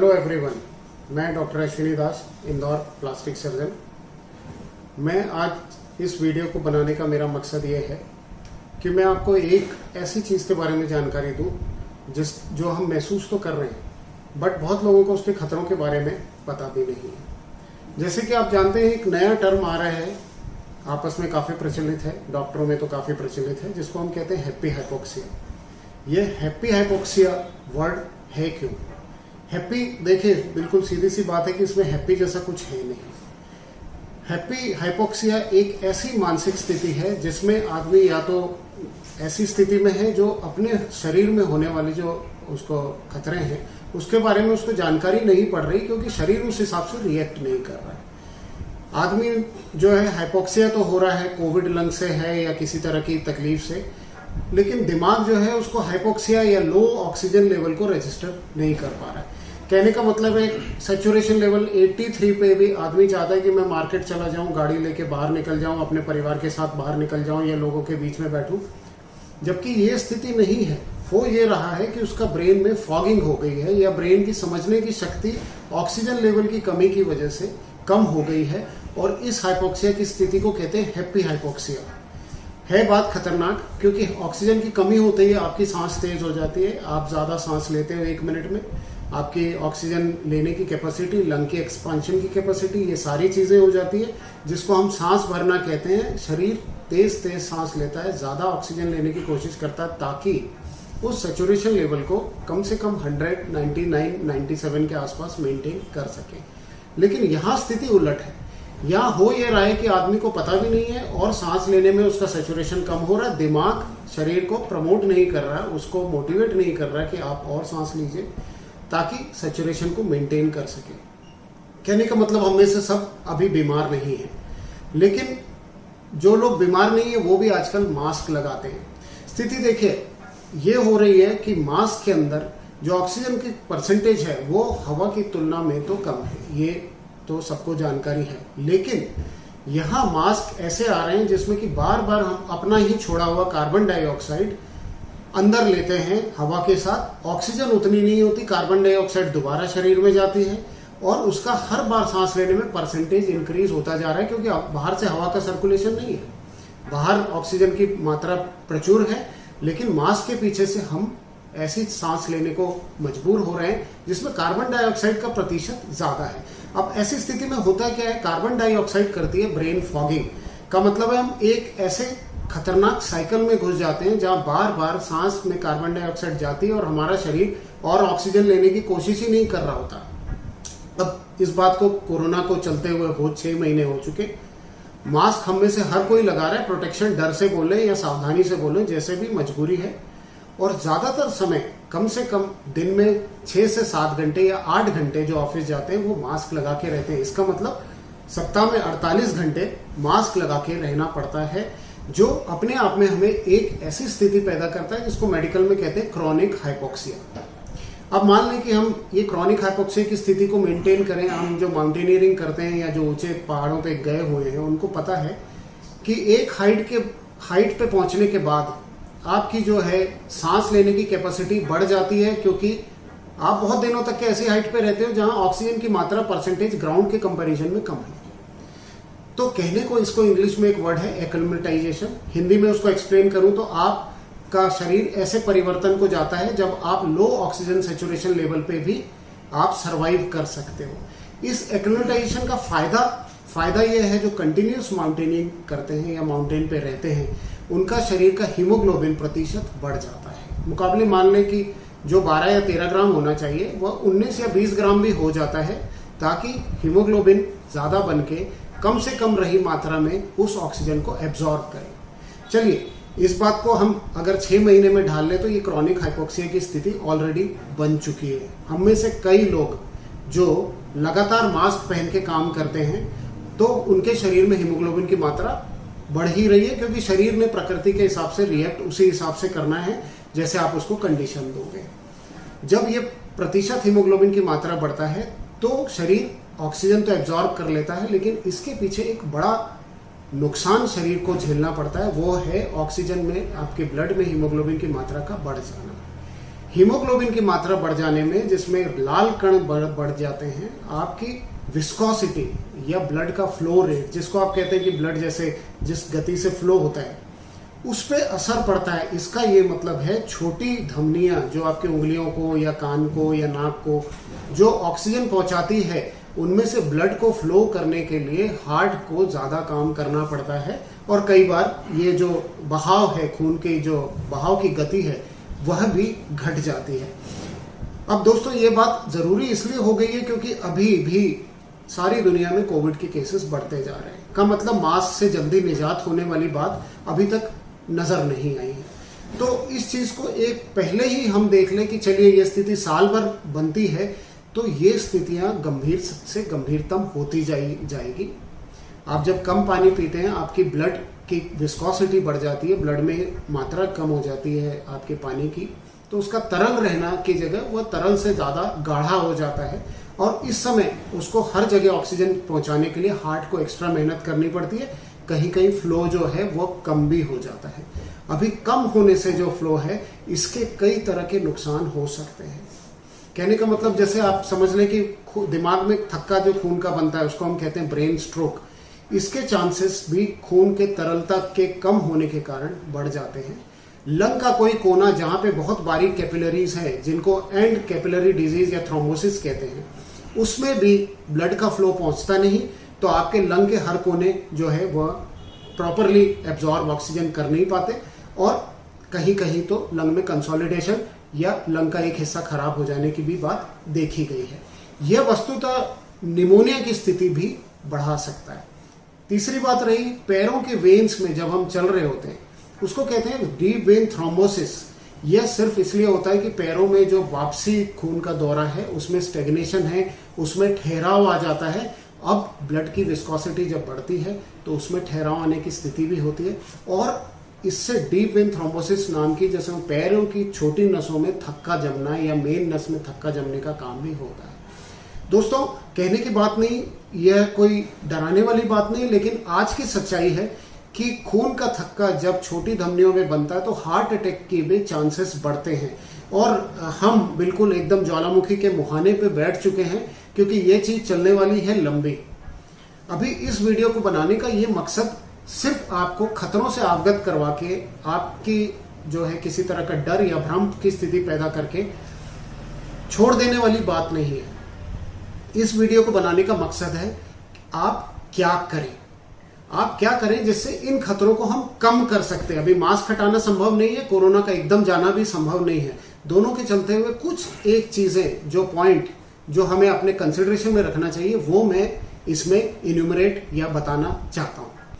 Hello everyone, मैं doctor Ashwini दास, Indore plastic surgeon. मैं आज इस वीडियो को बनाने का मेरा मकसद ये है कि मैं आपको एक ऐसी चीज़ के बारे में जानकारी दूं जो हम महसूस तो कर रहे हैं, बट बहुत लोगों को उसके खतरों के बारे में पता भी नहीं है। जैसे कि आप जानते हैं, एक नया टर्म आ रहा है, आपस में काफ़ी प्रचलित है, डॉक्टरों में तो काफ़ी प्रचलित है, जिसको हम कहते हैं हैप्पी हाइपोक्सिया। ये हैप्पी हाइपोक्सिया वर्ड है क्यों? हैप्पी, देखिए बिल्कुल सीधी सी बात है कि इसमें हैप्पी जैसा कुछ है नहीं। हैप्पी हाइपोक्सिया एक ऐसी मानसिक स्थिति है जिसमें आदमी या तो ऐसी स्थिति में है जो अपने शरीर में होने वाले जो उसको खतरे हैं उसके बारे में उसको जानकारी नहीं पड़ रही, क्योंकि शरीर उस हिसाब से रिएक्ट नहीं कर रहा है। आदमी जो है हाइपोक्सिया तो हो रहा है, कोविड लंग से है या किसी तरह की तकलीफ से, लेकिन दिमाग जो है उसको हाइपोक्सिया या लो ऑक्सीजन लेवल को रजिस्टर नहीं कर पा रहा है। कहने का मतलब है सैचुरेशन लेवल 83 पे भी आदमी चाहता है कि मैं मार्केट चला जाऊं, गाड़ी लेके बाहर निकल जाऊं, अपने परिवार के साथ बाहर निकल जाऊं या लोगों के बीच में बैठूं, जबकि ये स्थिति नहीं है। हो ये रहा है कि उसका ब्रेन में फॉगिंग हो गई है या ब्रेन की समझने की शक्ति ऑक्सीजन लेवल की कमी की वजह से कम हो गई है, और इस हाइपोक्सिया की स्थिति को कहते हैं हैप्पी हाइपोक्सिया। है बात खतरनाक, क्योंकि ऑक्सीजन की कमी होते ही आपकी सांस तेज हो जाती है, आप ज़्यादा सांस लेते हो 1 मिनट में, आपकी ऑक्सीजन लेने की कैपेसिटी, लंग की एक्सपांशन की कैपेसिटी, ये सारी चीज़ें हो जाती है, जिसको हम सांस भरना कहते हैं। शरीर तेज सांस लेता है, ज़्यादा ऑक्सीजन लेने की कोशिश करता है ताकि उस सैचुरेशन लेवल को कम से कम 100, 99, 97 के आसपास मेंटेन कर सके। लेकिन यहाँ स्थिति उलट है। यहाँ हो ये रहा है कि आदमी को पता भी नहीं है और सांस लेने में उसका सैचुरेशन कम हो रहा है। दिमाग शरीर को प्रमोट नहीं कर रहा है, उसको मोटिवेट नहीं कर रहा है कि आप और सांस लीजिए ताकि सैचुरेशन को मेंटेन कर सके। कहने का मतलब हम में से सब अभी बीमार नहीं है, लेकिन जो लोग बीमार नहीं है वो भी आजकल मास्क लगाते हैं। स्थिति देखिए, ये हो रही है कि मास्क के अंदर जो ऑक्सीजन की परसेंटेज है वो हवा की तुलना में तो कम है, ये तो सबको जानकारी है। लेकिन यहाँ मास्क ऐसे आ रहे हैं जिसमें कि बार बार हम अपना ही छोड़ा हुआ कार्बन डाइऑक्साइड अंदर लेते हैं हवा के साथ। ऑक्सीजन उतनी नहीं होती, कार्बन डाइऑक्साइड दोबारा शरीर में जाती है और उसका हर बार सांस लेने में परसेंटेज इंक्रीज होता जा रहा है, क्योंकि बाहर से हवा का सर्कुलेशन नहीं है, बाहर ऑक्सीजन की मात्रा प्रचुर है, लेकिन मास्क के पीछे से हम ऐसी सांस लेने को मजबूर हो रहे हैं जिसमें कार्बन डाइऑक्साइड का प्रतिशत ज्यादा है। अब ऐसी स्थिति में होता क्या है, कार्बन डाइऑक्साइड करती है ब्रेन फॉगिंग का मतलब है हम एक ऐसे खतरनाक साइकिल में घुस जाते हैं जहां बार बार सांस में कार्बन डाइऑक्साइड जाती है और हमारा शरीर और ऑक्सीजन लेने की कोशिश ही नहीं कर रहा होता। अब इस बात को कोरोना को चलते हुए हो 6 महीने हो चुके, मास्क हम में से हर कोई लगा रहा है, प्रोटेक्शन डर से बोले या सावधानी से बोले, जैसे भी मजबूरी है। और ज्यादातर समय कम से कम दिन में 6 से 7 घंटे या 8 घंटे जो ऑफिस जाते हैं वो मास्क लगा के रहते हैं। इसका मतलब सप्ताह में 48 घंटे मास्क लगा के रहना पड़ता है, जो अपने आप में हमें एक ऐसी स्थिति पैदा करता है जिसको मेडिकल में कहते हैं क्रॉनिक हाइपोक्सिया। अब मान लें कि हम ये क्रॉनिक हाइपोक्सिया की स्थिति को मेंटेन करें। हम जो माउंटेनियरिंग करते हैं या जो ऊंचे पहाड़ों पे गए हुए हैं उनको पता है कि एक हाइट पे पहुंचने के बाद आपकी जो है सांस लेने की कैपेसिटी बढ़ जाती है, क्योंकि आप बहुत दिनों तक के ऐसी हाइट पे रहते हो जहां ऑक्सीजन की मात्रा परसेंटेज ग्राउंड के कंपैरिजन में कम है। तो कहने को इसको इंग्लिश में एक वर्ड है एक्लिमेटाइजेशन, हिंदी में उसको एक्सप्लेन करूं तो आपका शरीर ऐसे परिवर्तन को जाता है जब आप लो ऑक्सीजन सैचुरेशन लेवल पे भी आप सरवाइव कर सकते हो। इस एक्लिमेटाइजेशन का फायदा यह है जो कंटिन्यूस माउंटेनिंग करते हैं या माउंटेन पे रहते हैं उनका शरीर का हीमोग्लोबिन प्रतिशत बढ़ जाता है। मुकाबले मान लें कि जो 12 या 13 ग्राम होना चाहिए वह 19 या 20 ग्राम भी हो जाता है, ताकि हीमोग्लोबिन ज्यादा बन के कम से कम रही मात्रा में उस ऑक्सीजन को एब्जॉर्ब करें। चलिए, इस बात को हम अगर 6 महीने में ढाल लें तो ये क्रॉनिक हाइपोक्सिया की स्थिति ऑलरेडी बन चुकी है। हम में से कई लोग जो लगातार मास्क पहन के काम करते हैं तो उनके शरीर में हीमोग्लोबिन की मात्रा बढ़ ही रही है, क्योंकि शरीर ने प्रकृति के हिसाब से रिएक्ट उसी हिसाब से करना है जैसे आप उसको कंडीशन दोगे। जब ये प्रतिशत हीमोग्लोबिन की मात्रा बढ़ता है तो शरीर ऑक्सीजन तो एब्जॉर्ब कर लेता है, लेकिन इसके पीछे एक बड़ा नुकसान शरीर को झेलना पड़ता है, वो है ऑक्सीजन में आपके ब्लड में हीमोग्लोबिन की मात्रा का बढ़ जाना। हीमोग्लोबिन की मात्रा बढ़ जाने में, जिसमें लाल कण बढ़ जाते हैं, आपकी विस्कोसिटी या ब्लड का फ्लो रेट, जिसको आप कहते हैं कि ब्लड जैसे जिस गति से फ्लो होता है उस पर असर पड़ता है। इसका ये मतलब है छोटी धमनियां जो आपकी उंगलियों को या कान को या नाक को जो ऑक्सीजन पहुंचाती है, उनमें से ब्लड को फ्लो करने के लिए हार्ट को ज़्यादा काम करना पड़ता है और कई बार ये जो बहाव है, खून की जो बहाव की गति है वह भी घट जाती है। अब दोस्तों ये बात ज़रूरी इसलिए हो गई है क्योंकि अभी भी सारी दुनिया में कोविड के केसेस बढ़ते जा रहे हैं। का मतलब मास्क से जल्दी निजात होने वाली बात अभी तक नज़र नहीं आई है। तो इस चीज़ को एक पहले ही हम देख लें कि चलिए ये स्थिति साल भर बनती है तो ये स्थितियां गंभीर से गंभीरतम होती जाएगी। आप जब कम पानी पीते हैं आपकी ब्लड की विस्कोसिटी बढ़ जाती है, ब्लड में मात्रा कम हो जाती है आपके पानी की, तो उसका तरल रहना की जगह वह तरल से ज़्यादा गाढ़ा हो जाता है और इस समय उसको हर जगह ऑक्सीजन पहुंचाने के लिए हार्ट को एक्स्ट्रा मेहनत करनी पड़ती है। कहीं कहीं फ्लो जो है वो कम भी हो जाता है। अभी कम होने से जो फ्लो है इसके कई तरह के नुकसान हो सकते हैं। कहने का मतलब जैसे आप समझ लें कि दिमाग में थक्का जो खून का बनता है उसको हम कहते हैं ब्रेन स्ट्रोक। इसके चांसेस भी खून के तरलता के कम होने के कारण बढ़ जाते हैं। लंग का कोई कोना जहाँ पे बहुत बारीक कैपिलरीज है, जिनको एंड कैपिलरी डिजीज या थ्रोम्बोसिस कहते हैं, उसमें भी ब्लड का फ्लो पहुँचता नहीं, तो आपके लंग के हर कोने जो है वह प्रॉपरली एब्जॉर्ब ऑक्सीजन कर नहीं पाते और कहीं कहीं तो लंग में कंसोलिडेशन या लंग का एक हिस्सा खराब हो जाने की भी बात देखी गई है। यह वस्तुतः निमोनिया की स्थिति भी बढ़ा सकता है। तीसरी बात रही पैरों के वेन्स में जब हम चल रहे होते हैं उसको कहते हैं डीप वेन थ्रोम्बोसिस। यह सिर्फ इसलिए होता है कि पैरों में जो वापसी खून का दौरा है उसमें स्टेग्नेशन है, उसमें ठहराव आ जाता है। अब ब्लड की विस्कोसिटी जब बढ़ती है तो उसमें ठहराव आने की स्थिति भी होती है और इससे डीप वेन थ्रोम्बोसिस नाम की, जैसे पैरों की छोटी नसों में थक्का जमना या मेन नस में थक्का जमने का काम भी होता है। दोस्तों कहने की बात नहीं, यह कोई डराने वाली बात नहीं, लेकिन आज की सच्चाई है कि खून का थक्का जब छोटी धमनियों में बनता है तो हार्ट अटैक के भी चांसेस बढ़ते हैं और हम बिल्कुल एकदम ज्वालामुखी के मुहाने पे बैठ चुके हैं क्योंकि ये चीज़ चलने वाली है लंबी। अभी इस वीडियो को बनाने का ये मकसद सिर्फ आपको खतरों से अवगत करवा के आपकी जो है किसी तरह का डर या भ्रम की स्थिति पैदा करके छोड़ देने वाली बात नहीं है। इस वीडियो को बनाने का मकसद है आप क्या करें जिससे इन खतरों को हम कम कर सकते हैं। अभी मास्क हटाना संभव नहीं है, कोरोना का एकदम जाना भी संभव नहीं है। दोनों के चलते हुए कुछ एक चीजें जो पॉइंट जो हमें अपने कंसिडरेशन में रखना चाहिए वो मैं इसमें इन्यूमरेट या बताना चाहता हूं।